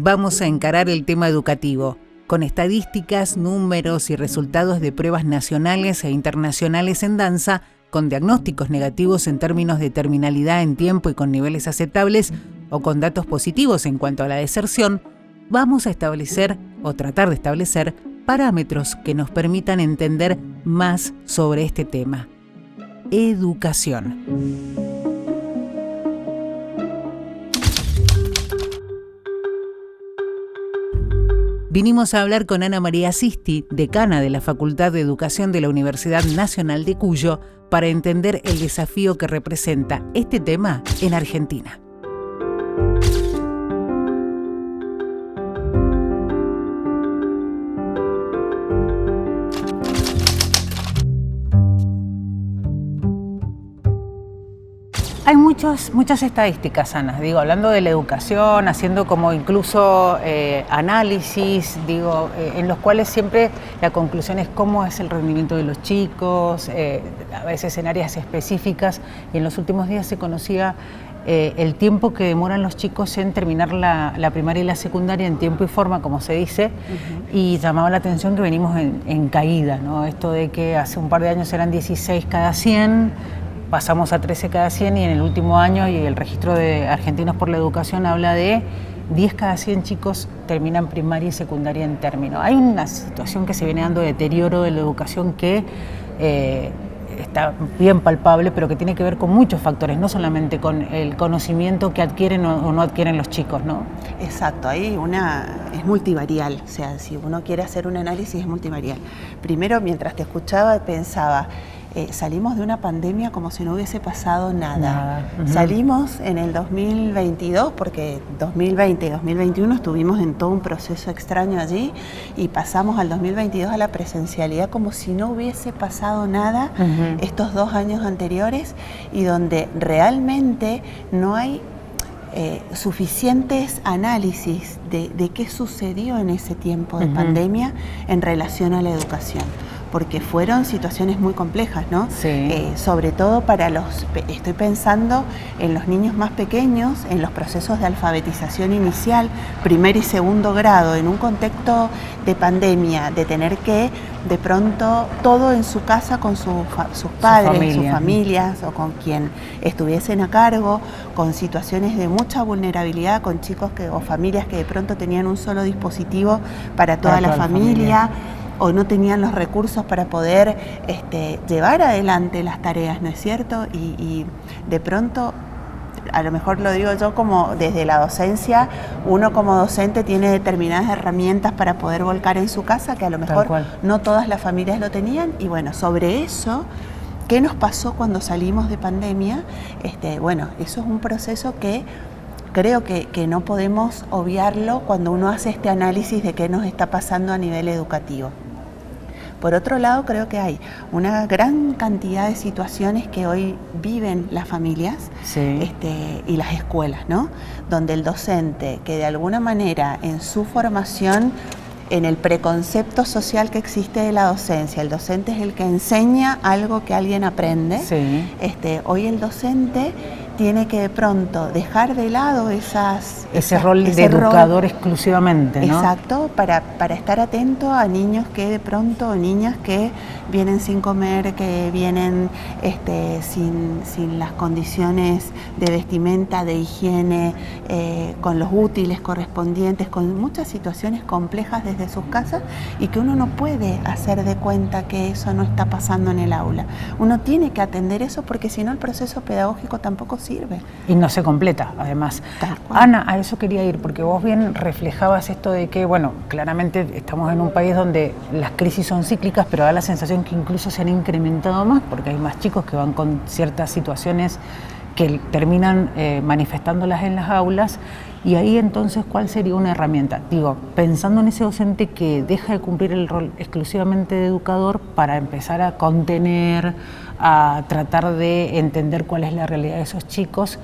vamos a encarar el tema educativo, con estadísticas, números y resultados de pruebas nacionales e internacionales en danza, con diagnósticos negativos en términos de terminalidad en tiempo y con niveles aceptables, o con datos positivos en cuanto a la deserción. Vamos a establecer o tratar de establecer parámetros que nos permitan entender más sobre este tema. Educación. Vinimos a hablar con Ana María Sisti, decana de la Facultad de Educación de la Universidad Nacional de Cuyo, para entender el desafío que representa este tema en Argentina. Hay muchas estadísticas, Ana, hablando de la educación, haciendo como incluso análisis, en los cuales siempre la conclusión es cómo es el rendimiento de los chicos, a veces en áreas específicas, y en los últimos días se conocía el tiempo que demoran los chicos en terminar la primaria y la secundaria en tiempo y forma, como se dice, y llamaba la atención que venimos en caída, ¿no? Esto de que hace un par de años eran 16 cada 100, pasamos a 13 cada 100 y en el último año, y el registro de Argentinos por la Educación habla de 10 cada 100 chicos terminan primaria y secundaria en término. Hay una situación que se viene dando de deterioro de la educación que está bien palpable, pero que tiene que ver con muchos factores, no solamente con el conocimiento que adquieren o no adquieren los chicos, ¿no? Exacto, ahí es multivarial, o sea, si uno quiere hacer un análisis es multivarial. Primero, mientras te escuchaba, pensaba, salimos de una pandemia como si no hubiese pasado nada. Salimos en el 2022, porque 2020 y 2021 estuvimos en todo un proceso extraño allí, y pasamos al 2022 a la presencialidad como si no hubiese pasado nada estos 2 años anteriores, y donde realmente no hay suficientes análisis de qué sucedió en ese tiempo de pandemia en relación a la educación, porque fueron situaciones muy complejas, ¿no? Sí. Sobre todo estoy pensando en los niños más pequeños, en los procesos de alfabetización inicial, primer y segundo grado, en un contexto de pandemia, de tener que, de pronto, todo en su casa con sus padres, sus familias, o con quien estuviesen a cargo, con situaciones de mucha vulnerabilidad, con chicos o familias que de pronto tenían un solo dispositivo para toda la familia, o no tenían los recursos para poder llevar adelante las tareas, ¿no es cierto? Y de pronto, a lo mejor lo digo yo como desde la docencia, uno como docente tiene determinadas herramientas para poder volcar en su casa que a lo mejor no todas las familias lo tenían, y bueno, sobre eso, ¿qué nos pasó cuando salimos de pandemia? Bueno, eso es un proceso que creo que no podemos obviarlo cuando uno hace este análisis de qué nos está pasando a nivel educativo. Por otro lado, creo que hay una gran cantidad de situaciones que hoy viven las familias y las escuelas, ¿no? Donde el docente, que de alguna manera en su formación, en el preconcepto social que existe de la docencia, el docente es el que enseña algo que alguien aprende. Hoy el docente tiene que de pronto dejar de lado ese rol de educador exclusivamente, ¿no? Exacto, para estar atento a niños que de pronto, o niñas que vienen sin comer, que vienen sin las condiciones de vestimenta, de higiene, con los útiles correspondientes, con muchas situaciones complejas desde sus casas, y que uno no puede hacer de cuenta que eso no está pasando en el aula. Uno tiene que atender eso, porque si no el proceso pedagógico tampoco sirve. Y no se completa, además. Ana, a eso quería ir, porque vos bien reflejabas esto de que, bueno, claramente estamos en un país donde las crisis son cíclicas, pero da la sensación que incluso se han incrementado más, porque hay más chicos que van con ciertas situaciones que terminan manifestándolas en las aulas. Y ahí entonces, ¿cuál sería una herramienta? Pensando en ese docente que deja de cumplir el rol exclusivamente de educador para empezar a contener, a tratar de entender cuál es la realidad de esos chicos.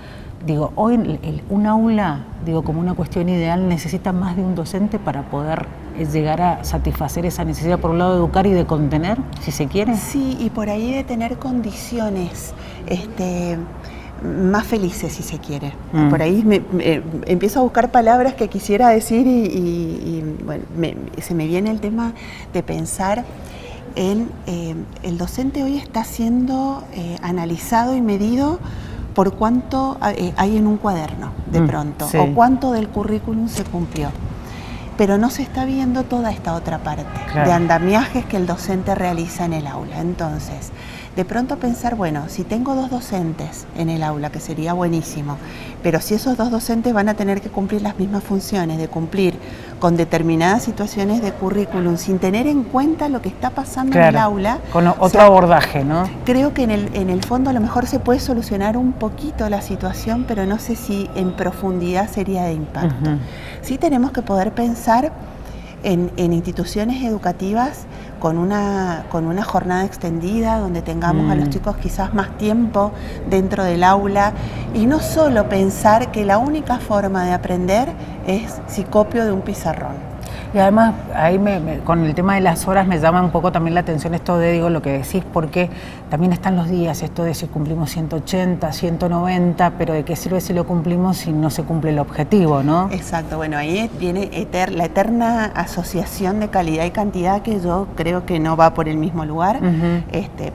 Hoy un aula, como una cuestión ideal, necesita más de un docente para poder llegar a satisfacer esa necesidad, por un lado, de educar y de contener, si se quiere. Sí, y por ahí de tener condiciones, más felices, si se quiere. Por ahí empiezo a buscar palabras que quisiera decir y bueno, se me viene el tema de pensar en el docente hoy está siendo analizado y medido por cuánto hay en un cuaderno de pronto, sí. o cuánto del currículum se cumplió. Pero no se está viendo toda esta otra parte de andamiajes que el docente realiza en el aula. Entonces, de pronto pensar, bueno, si tengo 2 docentes en el aula, que sería buenísimo, pero si esos 2 docentes van a tener que cumplir las mismas funciones, de cumplir con determinadas situaciones de currículum, sin tener en cuenta lo que está pasando en el aula. Con otro abordaje, ¿no? Creo que en el fondo a lo mejor se puede solucionar un poquito la situación, pero no sé si en profundidad sería de impacto. Sí tenemos que poder pensar en instituciones educativas con una jornada extendida donde tengamos a los chicos quizás más tiempo dentro del aula y no solo pensar que la única forma de aprender es si copio de un pizarrón. Y además, ahí con el tema de las horas me llama un poco también la atención esto de, digo, lo que decís, porque también están los días, esto de si cumplimos 180, 190, pero ¿de qué sirve si lo cumplimos si no se cumple el objetivo, no? Exacto, bueno, ahí viene la eterna asociación de calidad y cantidad que yo creo que no va por el mismo lugar.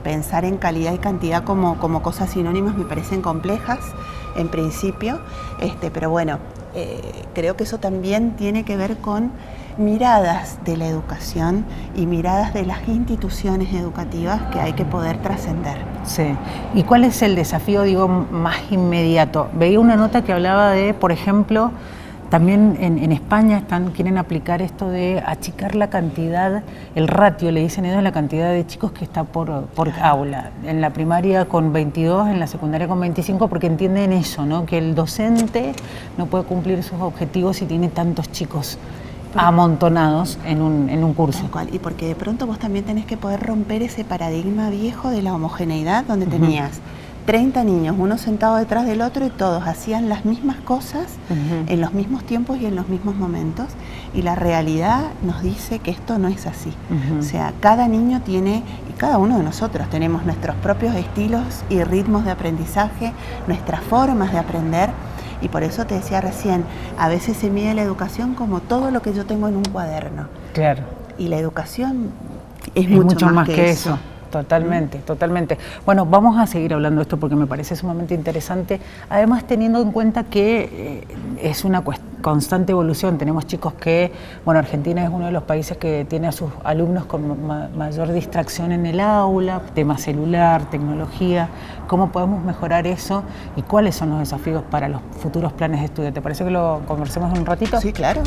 Pensar en calidad y cantidad como cosas sinónimas me parecen complejas en principio, pero bueno, creo que eso también tiene que ver con miradas de la educación y miradas de las instituciones educativas que hay que poder trascender. Sí. ¿Y cuál es el desafío, digo, más inmediato? Veía una nota que hablaba de, por ejemplo, también en España quieren aplicar esto de achicar la cantidad, el ratio, le dicen ellos, la cantidad de chicos que está por aula. En la primaria con 22, en la secundaria con 25, porque entienden eso, ¿no? Que el docente no puede cumplir sus objetivos si tiene tantos chicos amontonados en un curso. Tal cual. Y porque de pronto vos también tenés que poder romper ese paradigma viejo de la homogeneidad donde tenías 30 niños, uno sentado detrás del otro y todos hacían las mismas cosas en los mismos tiempos y en los mismos momentos, y la realidad nos dice que esto no es así. O sea, cada niño tiene, y cada uno de nosotros tenemos nuestros propios estilos y ritmos de aprendizaje, nuestras formas de aprender. Y por eso te decía recién, a veces se mide la educación como todo lo que yo tengo en un cuaderno. Claro. Y la educación es mucho más que eso. Totalmente, totalmente. Bueno, vamos a seguir hablando de esto porque me parece sumamente interesante. Además, teniendo en cuenta que es una constante evolución. Tenemos chicos que, bueno, Argentina es uno de los países que tiene a sus alumnos con mayor distracción en el aula, tema celular, tecnología. ¿Cómo podemos mejorar eso y cuáles son los desafíos para los futuros planes de estudio? ¿Te parece que lo conversemos en un ratito? Sí, claro.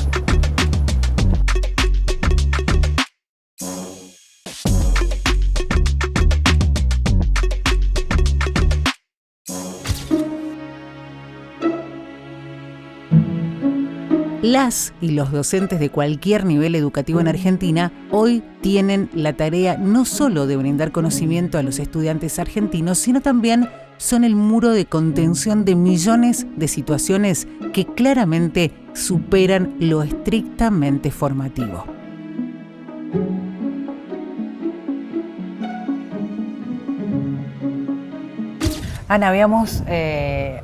Las y los docentes de cualquier nivel educativo en Argentina hoy tienen la tarea no solo de brindar conocimiento a los estudiantes argentinos, sino también son el muro de contención de millones de situaciones que claramente superan lo estrictamente formativo. Ana, habíamos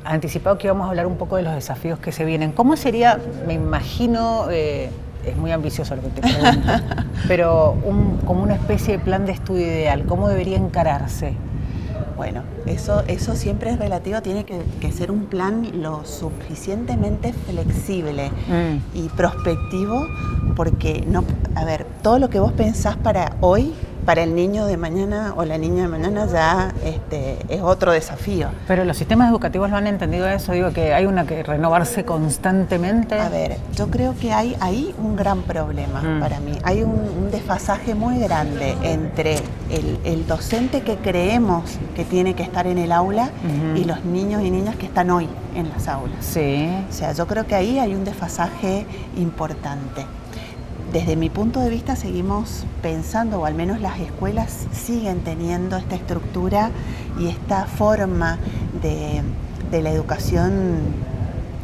anticipado que íbamos a hablar un poco de los desafíos que se vienen. ¿Cómo sería, me imagino, es muy ambicioso lo que te pregunto, pero como una especie de plan de estudio ideal, ¿cómo debería encararse? Bueno, eso siempre es relativo, tiene que ser un plan lo suficientemente flexible y prospectivo, porque todo lo que vos pensás para hoy, para el niño de mañana o la niña de mañana ya es otro desafío. Pero los sistemas educativos lo han entendido eso, digo que hay que renovarse constantemente. A ver, yo creo que hay ahí un gran problema para mí. Hay un desfasaje muy grande entre el docente que creemos que tiene que estar en el aula y los niños y niñas que están hoy en las aulas. Sí. O sea, yo creo que ahí hay un desfasaje importante. Desde mi punto de vista seguimos pensando, o al menos las escuelas siguen teniendo esta estructura y esta forma de la educación,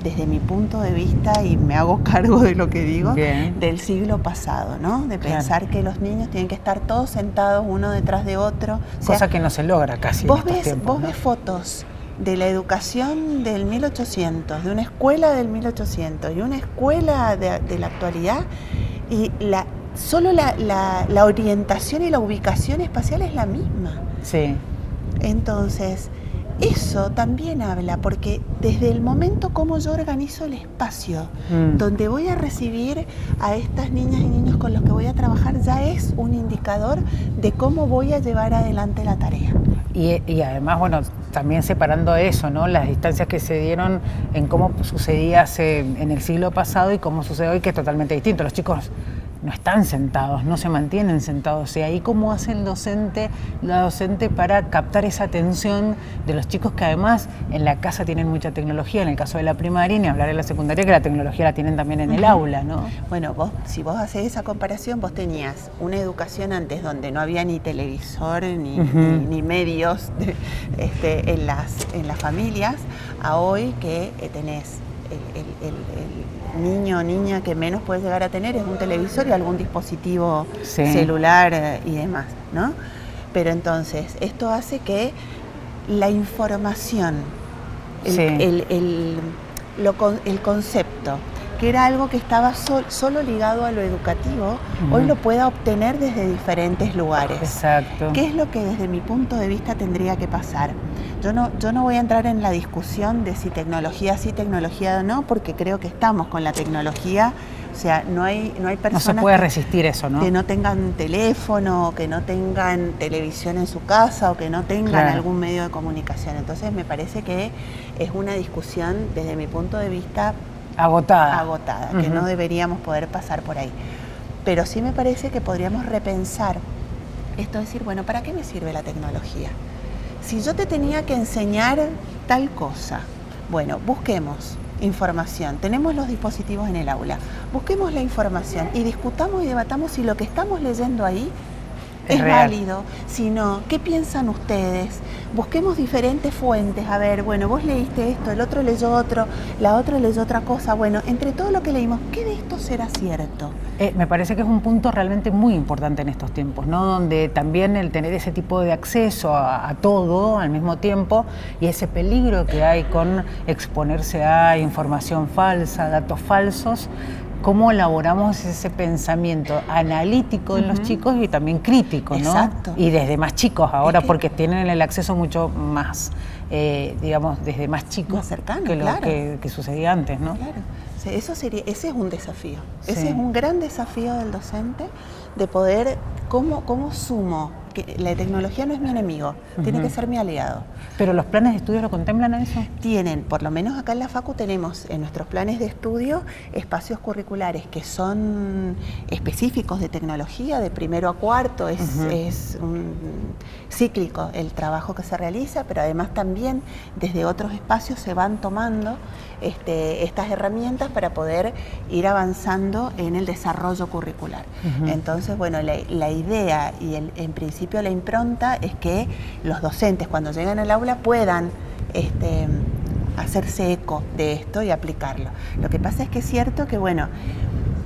desde mi punto de vista, y me hago cargo de lo que digo, del siglo pasado, ¿no? De pensar que los niños tienen que estar todos sentados uno detrás de otro. Cosa que no se logra casi en estos tiempos, vos ves fotos de la educación del 1800, de una escuela del 1800 y una escuela de la actualidad, y solo la orientación y la ubicación espacial es la misma. Sí. Entonces, eso también habla, porque desde el momento como yo organizo el espacio donde voy a recibir a estas niñas y niños con los que voy a trabajar, ya es un indicador de cómo voy a llevar adelante la tarea. Y además, bueno, también separando eso, ¿no? Las distancias que se dieron en cómo sucedía en el siglo pasado y cómo sucede hoy, que es totalmente distinto. Los chicos no están sentados, no se mantienen sentados. Y ahí cómo hace la docente para captar esa atención de los chicos que además en la casa tienen mucha tecnología, en el caso de la primaria, y ni hablar de la secundaria, que la tecnología la tienen también en el aula, ¿no? Bueno, si vos hacés esa comparación, vos tenías una educación antes donde no había ni televisor ni medios en las familias, a hoy que tenés el niño o niña que menos puede llegar a tener es un televisor y algún dispositivo celular y demás, ¿no? Pero entonces, esto hace que la información, el concepto, que era algo que estaba solo ligado a lo educativo, hoy lo pueda obtener desde diferentes lugares. Exacto. ¿Qué es lo que desde mi punto de vista tendría que pasar? Yo no voy a entrar en la discusión de si tecnología sí, tecnología no, porque creo que estamos con la tecnología. O sea, no hay personas... No se puede resistir eso, ¿no? Que no tengan teléfono, que no tengan televisión en su casa o que no tengan algún medio de comunicación. Entonces me parece que es una discusión, desde mi punto de vista, agotada, que no deberíamos poder pasar por ahí. Pero sí me parece que podríamos repensar esto, decir, bueno, ¿para qué me sirve la tecnología? Si yo te tenía que enseñar tal cosa, bueno, busquemos información, tenemos los dispositivos en el aula, busquemos la información y discutamos y debatamos si lo que estamos leyendo ahí es válido, si no, ¿qué piensan ustedes? Busquemos diferentes fuentes, a ver, bueno, vos leíste esto, el otro leyó otro, la otra leyó otra cosa, bueno, entre todo lo que leímos, ¿qué de esto será cierto? Me parece que es un punto realmente muy importante en estos tiempos, ¿no? Donde también el tener ese tipo de acceso a todo al mismo tiempo y ese peligro que hay con exponerse a información falsa, datos falsos, cómo elaboramos ese pensamiento analítico en los chicos y también crítico, ¿no? Exacto. Y desde más chicos ahora, porque tienen el acceso mucho más, digamos, desde más chicos, más cercano, que sucedía antes, ¿no? Claro. Ese es un desafío. Ese es un gran desafío del docente, de poder, ¿cómo sumo? Que la tecnología no es mi enemigo, tiene que ser mi aliado. ¿Pero los planes de estudio lo contemplan a eso? Tienen, por lo menos acá en la Facu tenemos en nuestros planes de estudio espacios curriculares que son específicos de tecnología, de primero a cuarto, es un cíclico el trabajo que se realiza, pero además también desde otros espacios se van tomando estas herramientas para poder ir avanzando en el desarrollo curricular. Entonces, bueno, la idea y en principio la impronta es que los docentes cuando llegan al aula puedan hacerse eco de esto y aplicarlo. Lo que pasa es que es cierto que, bueno,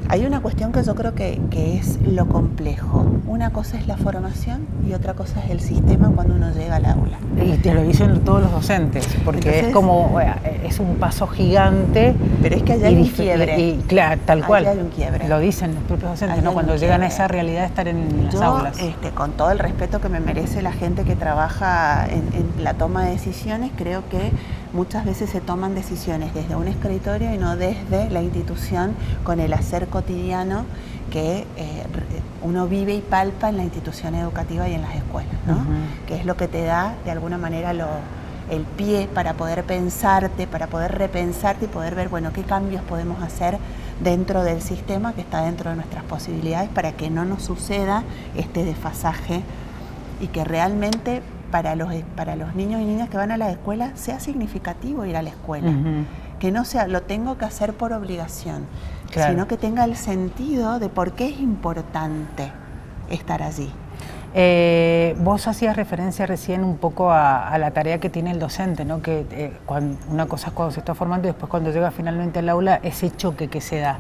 hay una cuestión que yo creo que es lo complejo. Una cosa es la formación y otra cosa es el sistema cuando uno llega al aula. Y te lo dicen todos los docentes, porque entonces, es como, es un paso gigante. Pero es que allá hay un quiebre. Y claro, tal cual. Hay un quiebre. Lo dicen los propios docentes, ¿no? Cuando llegan a esa realidad de estar en las aulas. Con todo el respeto que me merece la gente que trabaja en la toma de decisiones, creo que muchas veces se toman decisiones desde un escritorio y no desde la institución, con el hacer cotidiano que uno vive y palpa en la institución educativa y en las escuelas, ¿no? Que es lo que te da de alguna manera el pie para poder pensarte, para poder repensarte y poder ver, bueno, qué cambios podemos hacer dentro del sistema que está dentro de nuestras posibilidades para que no nos suceda este desfasaje y que realmente para los niños y niñas que van a la escuela sea significativo ir a la escuela. Que no sea, lo tengo que hacer por obligación, sino que tenga el sentido de por qué es importante estar allí. Vos hacías referencia recién un poco a la tarea que tiene el docente, ¿no? Que una cosa es cuando se está formando y después cuando llega finalmente al aula, ese choque que se da.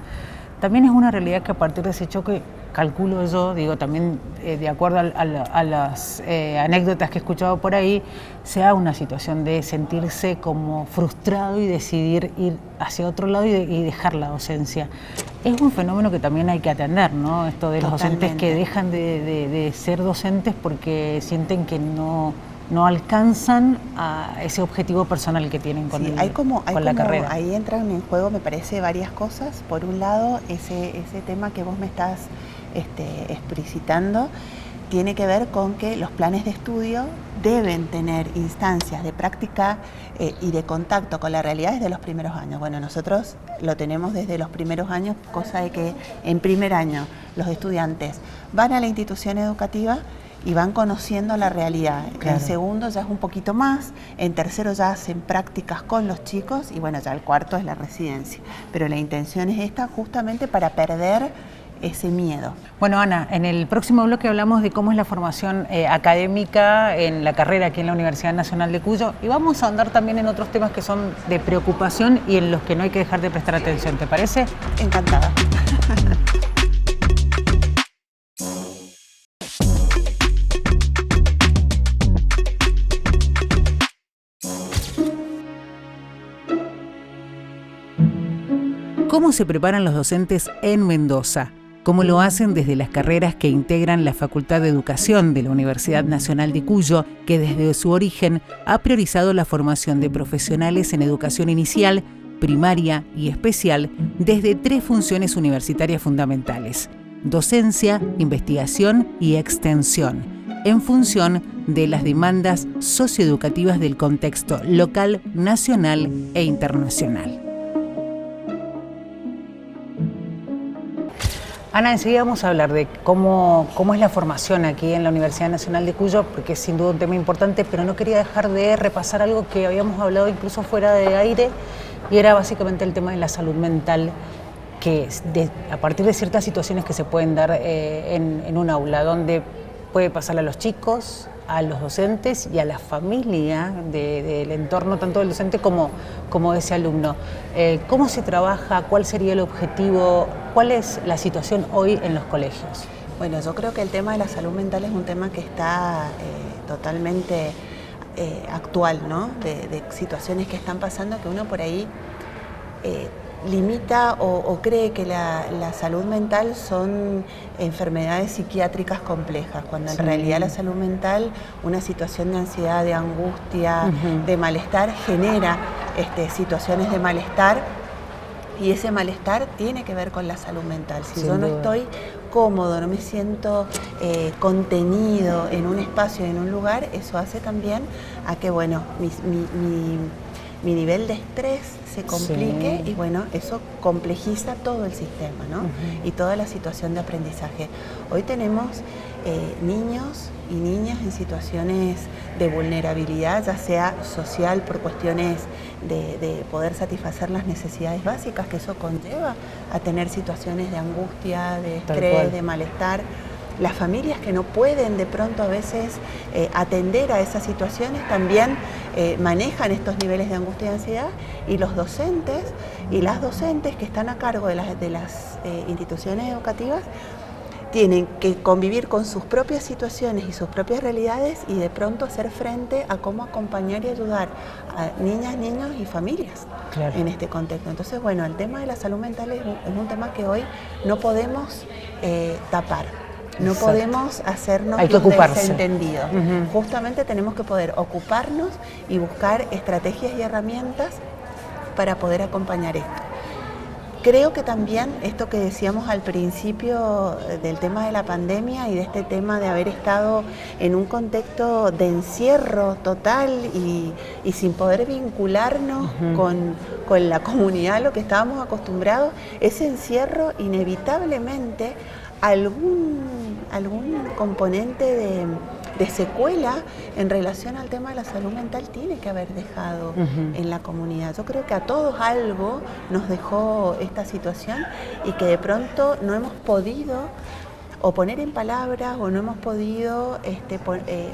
también es una realidad que a partir de ese choque, calculo yo, digo también de acuerdo a las anécdotas que he escuchado por ahí, sea una situación de sentirse como frustrado y decidir ir hacia otro lado y dejar la docencia. Es un fenómeno que también hay que atender, ¿no? Esto de los docentes que dejan de ser docentes porque sienten que no alcanzan a ese objetivo personal que tienen con la carrera. Ahí entran en juego, me parece, varias cosas. Por un lado, ese tema que vos me estás explicitando tiene que ver con que los planes de estudio deben tener instancias de práctica y de contacto con la realidad desde los primeros años. Bueno, nosotros lo tenemos desde los primeros años, cosa de que en primer año los estudiantes van a la institución educativa y van conociendo la realidad. Claro. En segundo ya es un poquito más, en tercero ya hacen prácticas con los chicos y bueno, ya el cuarto es la residencia. Pero la intención es esta justamente para perder ese miedo. Bueno, Ana, en el próximo bloque hablamos de cómo es la formación académica en la carrera aquí en la Universidad Nacional de Cuyo y vamos a andar también en otros temas que son de preocupación y en los que no hay que dejar de prestar atención. ¿Te parece? Encantada. ¿Cómo se preparan los docentes en Mendoza? ¿Cómo lo hacen desde las carreras que integran la Facultad de Educación de la Universidad Nacional de Cuyo, que desde su origen ha priorizado la formación de profesionales en educación inicial, primaria y especial desde 3 funciones universitarias fundamentales: docencia, investigación y extensión, en función de las demandas socioeducativas del contexto local, nacional e internacional? Ana, enseguida vamos a hablar de cómo es la formación aquí en la Universidad Nacional de Cuyo, porque es sin duda un tema importante, pero no quería dejar de repasar algo que habíamos hablado incluso fuera de aire, y era básicamente el tema de la salud mental, que a partir de ciertas situaciones que se pueden dar en un aula, donde puede pasar a los chicos, a los docentes y a la familia del entorno, tanto del docente como de ese alumno. ¿Cómo se trabaja? ¿Cuál sería el objetivo? ¿Cuál es la situación hoy en los colegios? Bueno, yo creo que el tema de la salud mental es un tema que está totalmente actual, ¿no? De situaciones que están pasando que uno por ahí limita o cree que la salud mental son enfermedades psiquiátricas complejas, cuando en realidad la salud mental, una situación de ansiedad, de angustia, de malestar, genera situaciones de malestar, y ese malestar tiene que ver con la salud mental. Si yo no estoy cómodo, no me siento contenido en un espacio, en un lugar, eso hace también a que, bueno, mi nivel de estrés se complique y bueno, eso complejiza todo el sistema, ¿no? Y toda la situación de aprendizaje. Hoy tenemos niños y niñas en situaciones de vulnerabilidad, ya sea social por cuestiones de poder satisfacer las necesidades básicas, que eso conlleva a tener situaciones de angustia, de estrés, de malestar. Las familias que no pueden de pronto a veces atender a esas situaciones también manejan estos niveles de angustia y ansiedad, y los docentes y las docentes que están a cargo de las instituciones educativas tienen que convivir con sus propias situaciones y sus propias realidades y de pronto hacer frente a cómo acompañar y ayudar a niñas, niños y familias en este contexto. Entonces, bueno, el tema de la salud mental es un tema que hoy no podemos tapar. No podemos hacernos desentendidos. Justamente tenemos que poder ocuparnos y buscar estrategias y herramientas para poder acompañar esto. Creo que también esto que decíamos al principio del tema de la pandemia y de este tema de haber estado en un contexto de encierro total y sin poder vincularnos con la comunidad, lo que estábamos acostumbrados, ese encierro inevitablemente algún componente de secuela en relación al tema de la salud mental tiene que haber dejado en la comunidad. Yo creo que a todos algo nos dejó esta situación y que de pronto no hemos podido o poner en palabras o no hemos podido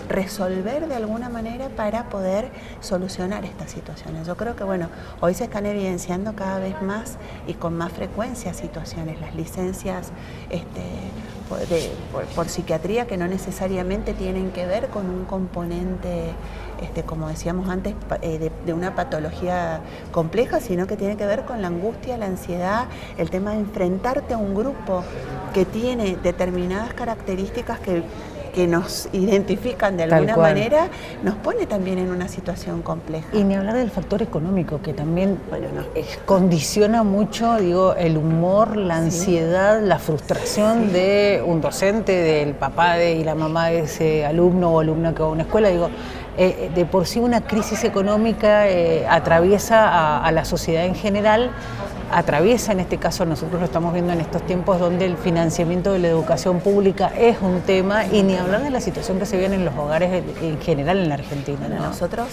resolver de alguna manera para poder solucionar estas situaciones. Yo creo que bueno, hoy se están evidenciando cada vez más y con más frecuencia situaciones, las licencias por psiquiatría que no necesariamente tienen que ver con un componente, como decíamos antes, de una patología compleja, sino que tiene que ver con la angustia, la ansiedad, el tema de enfrentarte a un grupo que tiene determinadas características que nos identifican de alguna manera, nos pone también en una situación compleja. Y ni hablar del factor económico, que también condiciona mucho, digo, el humor, la ansiedad, la frustración de un docente, del papá y la mamá de ese alumno o alumna que va a una escuela. Digo, de por sí una crisis económica atraviesa a la sociedad en general, atraviesa, en este caso nosotros lo estamos viendo en estos tiempos donde el financiamiento de la educación pública es un tema, y ni hablar de la situación que se vive en los hogares en general en la Argentina, ¿no? Nosotros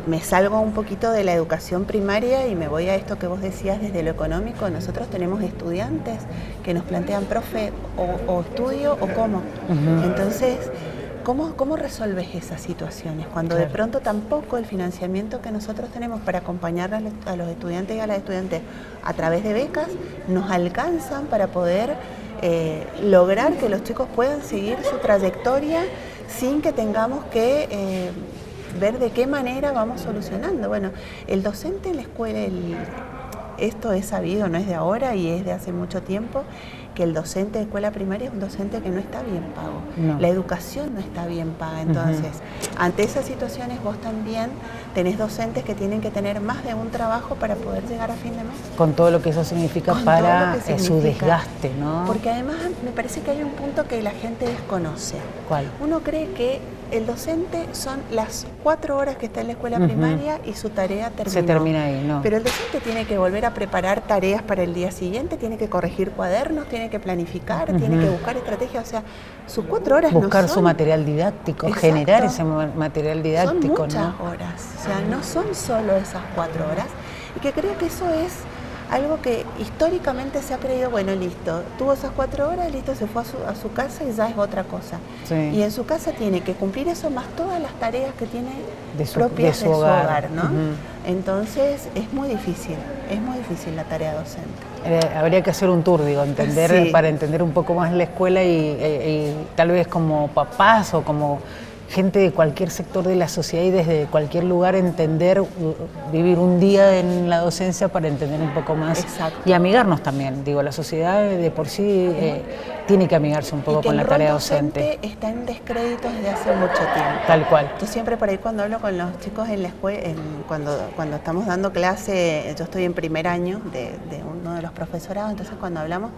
me salgo un poquito de la educación primaria y me voy a esto que vos decías desde lo económico. Nosotros tenemos estudiantes que nos plantean, profe, o estudio o cómo. Entonces, ¿cómo resolves esas situaciones? Cuando de pronto tampoco el financiamiento que nosotros tenemos para acompañar a los estudiantes y a las estudiantes a través de becas nos alcanzan para poder lograr que los chicos puedan seguir su trayectoria sin que tengamos que ver de qué manera vamos solucionando. Bueno, el docente en la escuela, esto es sabido, no es de ahora y es de hace mucho tiempo, que el docente de escuela primaria es un docente que no está bien pago. No. La educación no está bien paga. Entonces, ante esas situaciones vos también tenés docentes que tienen que tener más de un trabajo para poder llegar a fin de mes. Con todo lo que eso significa para su desgaste, ¿no? Porque además me parece que hay un punto que la gente desconoce. ¿Cuál? Uno cree que el docente son las 4 horas que está en la escuela primaria y su tarea terminó. Se termina ahí, ¿no? Pero el docente tiene que volver a preparar tareas para el día siguiente, tiene que corregir cuadernos, tiene que planificar, tiene que buscar estrategias. O sea, sus 4 horas buscar no son... su material didáctico, generar ese material didáctico. Son muchas horas, o sea, no son solo esas 4 horas. Y que creo que eso es algo que históricamente se ha creído, bueno, listo, tuvo esas 4 horas, listo, se fue a su casa y ya es otra cosa. Sí. Y en su casa tiene que cumplir eso más todas las tareas que tiene propias de su hogar, ¿no? Entonces es muy difícil la tarea docente. Habría que hacer un tour, digo, para entender un poco más la escuela y tal vez como papás o como gente de cualquier sector de la sociedad y desde cualquier lugar entender, vivir un día en la docencia para entender un poco más. Exacto. Y amigarnos también. Digo, la sociedad de por sí tiene que amigarse un poco con la tarea docente. Está en descrédito desde hace mucho tiempo. Tal cual. Yo siempre por ahí cuando hablo con los chicos en la escuela, cuando estamos dando clase, yo estoy en primer año de uno de los profesorados, entonces cuando hablamos,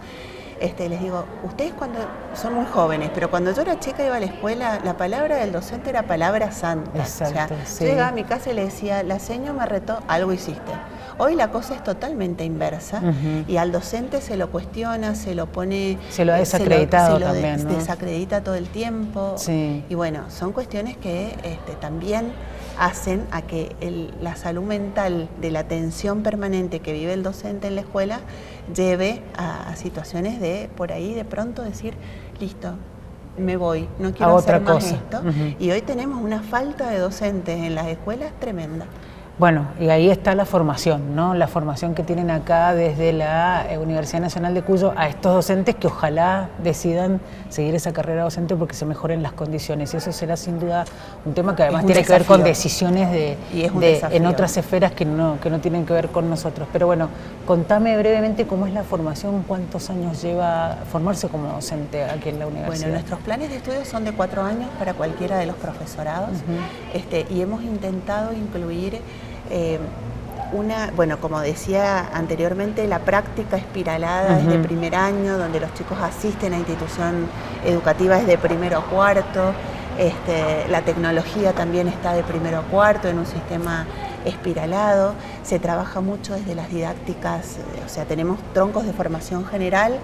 les digo, ustedes cuando son muy jóvenes, pero cuando yo era chica iba a la escuela, la palabra del docente era palabra santa. Exacto, o sea, yo llegaba a mi casa y le decía, la seño me retó, algo hiciste. Hoy la cosa es totalmente inversa y al docente se lo cuestiona, se lo pone... Se lo ha desacreditado también, ¿no? Desacredita todo el tiempo. Sí. Y bueno, son cuestiones que también hacen a que la salud mental de la tensión permanente que vive el docente en la escuela lleve a situaciones de, por ahí de pronto decir, listo, me voy, no quiero hacer más esto. Y hoy tenemos una falta de docentes en las escuelas tremenda. Bueno, y ahí está la formación, ¿no? La formación que tienen acá desde la Universidad Nacional de Cuyo a estos docentes que ojalá decidan seguir esa carrera docente porque se mejoren las condiciones. Y eso será sin duda un tema que además tiene que ver con decisiones en otras esferas que no tienen que ver con nosotros. Pero bueno, contame brevemente cómo es la formación, cuántos años lleva formarse como docente aquí en la universidad. Bueno, nuestros planes de estudio son de 4 años para cualquiera de los profesorados y hemos intentado incluir bueno, como decía anteriormente, la práctica espiralada desde primer año, donde los chicos asisten a institución educativa desde primero a cuarto. La tecnología también está de primero a cuarto en un sistema espiralado. Se trabaja mucho desde las didácticas, o sea, tenemos troncos de formación general,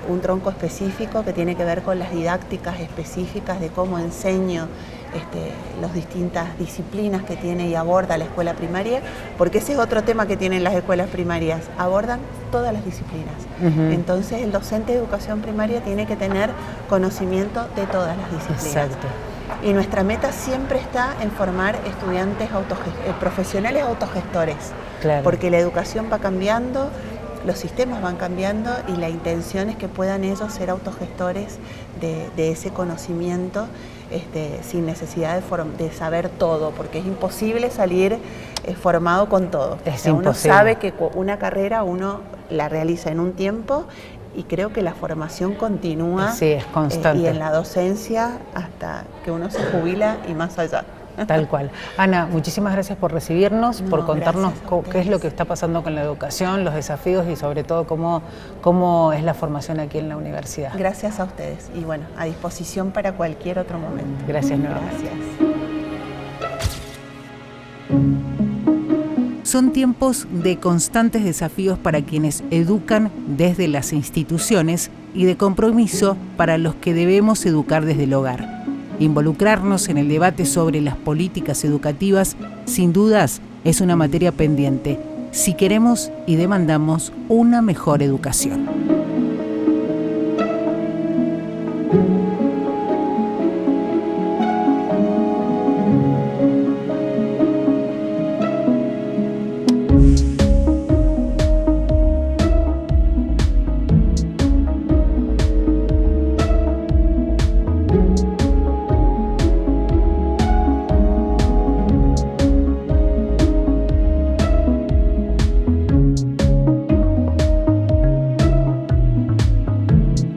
un tronco específico que tiene que ver con las didácticas específicas de cómo enseño las distintas disciplinas que tiene y aborda la escuela primaria, porque ese es otro tema que tienen las escuelas primarias, abordan todas las disciplinas. Entonces el docente de educación primaria tiene que tener conocimiento de todas las disciplinas. Exacto. Y nuestra meta siempre está en formar estudiantes profesionales autogestores, Claro. porque la educación va cambiando, los sistemas van cambiando y la intención es que puedan ellos ser autogestores de ese conocimiento sin necesidad de saber todo, porque es imposible salir formado con todo. Es o sea, uno imposible. sabe que una carrera uno la realiza en un tiempo y creo que la formación continúa. Sí, es constante. Y en la docencia hasta que uno se jubila y más allá. Tal cual. Ana, muchísimas gracias por recibirnos, por contarnos qué es lo que está pasando con la educación, los desafíos y sobre todo cómo es la formación aquí en la universidad. Gracias a ustedes y bueno, a disposición para cualquier otro momento. Gracias nuevamente. Gracias. Son tiempos de constantes desafíos para quienes educan desde las instituciones y de compromiso para los que debemos educar desde el hogar. Involucrarnos en el debate sobre las políticas educativas, sin dudas, es una materia pendiente, si queremos y demandamos una mejor educación.